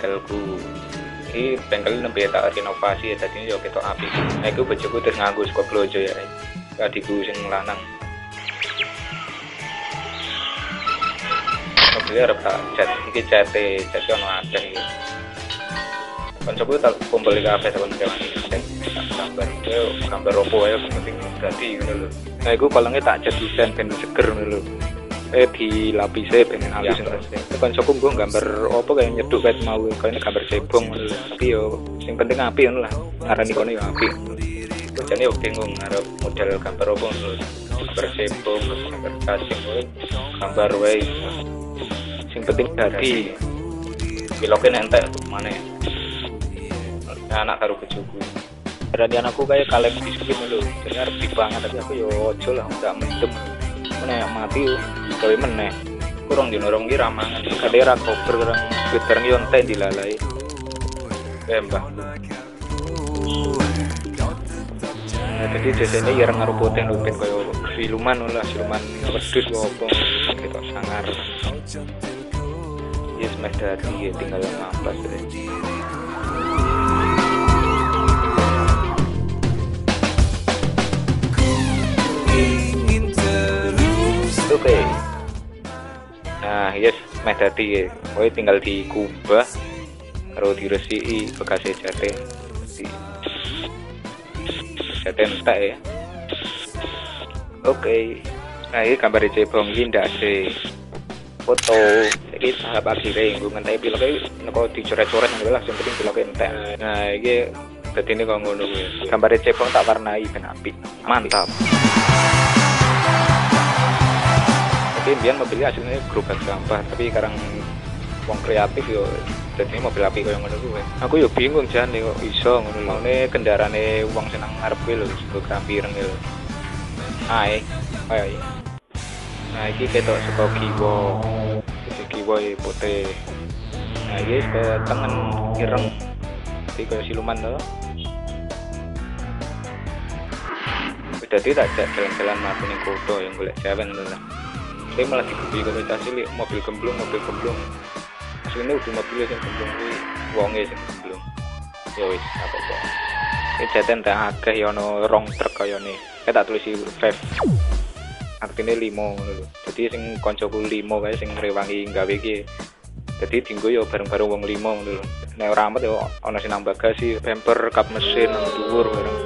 bengkelku. Iki bengkel nembe tak renovasi dadi yo ketok apik. Nah iku bojoku terus nganggo saka blojo ya. Adikku sing lanang. Mobilnya arep tak cat, iki cate ono akeh iki. Kancaku tak kumpul kabeh tekan gambar opo wae penting dadi ngono lho. Nah iku kolongnya tak cat desain ben seger ngono lho. Dilapisi ben halus ngono. Kancaku nggo gambar opo kayak nyeduk kayak mau kaya gambar cebong ngono lho. Tapi yo sing penting apik ngono lah. Ngarani kono yo apik. Bojone yo bingung arep model gambar opo ngono. Gambar cebong, gambar cacing, gambar wae. Sing penting dadi piloke entek maneh. Anak karo bojoku. Berarti anakku kayak kaleng biskuit lho. Jadi arep banget tapi aku yo ojo lah ndak mendem. Meneh mati gawe meneh. Kurang dinorong ki ramangan. Kadera koper kurang Twitter ki onte dilalai. Mbah. Jadi desene ireng karo poten lho ben koyo siluman lah, siluman wedhus opo gitu sangar. Yes, meh dadi tinggal ngampas deh. Oke. Nah, yes, meh dadi kowe tinggal dikubah karo diresiki bekase jate. Jate entek ya. Oke. Nah, ini gambar cebong iki ndak se foto. Iki tahap akhire nggo ngentek piloke nek dicoret-coret ngono langsung penting piloke entek. Nah, iki dadine kok ngono kuwi. Gambar cebong tak warnai ben apik. Mantap. Tapi biar mobilnya hasilnya gerobak sampah, tapi sekarang wong kreatif yo jadi mobil api koyo ngono kuwi. Aku yo bingung jan kok iso ngono lho. Ne kendarane wong seneng ngarep kuwi lho, sego kampireng lho. Hai, ayo. Nah, iki ketok saka kiwa. Iki kiwa putih. Nah, iki ke tengen ireng. Iki koyo siluman lho. Dadi tak jalan-jalan mati ning kota yang golek jawen lho. Saya malah digubi komunikasi mobil gemblung. Aslinya udah mobilnya yang gemblung kuwi wonge sing gemblung. Ya wis, apa-apa. Iki jaten tak akeh ya ono rong truk kaya ne. Tak tulisi 5. Artine 5 ngono lho. Dadi sing kancaku 5 kae sing ngrewangi gawe iki. Dadi dienggo ya bareng-bareng wong 5 ngono lho. Nek ora amet ya ono sing nang bagasi, bumper, kap mesin nang dhuwur bareng.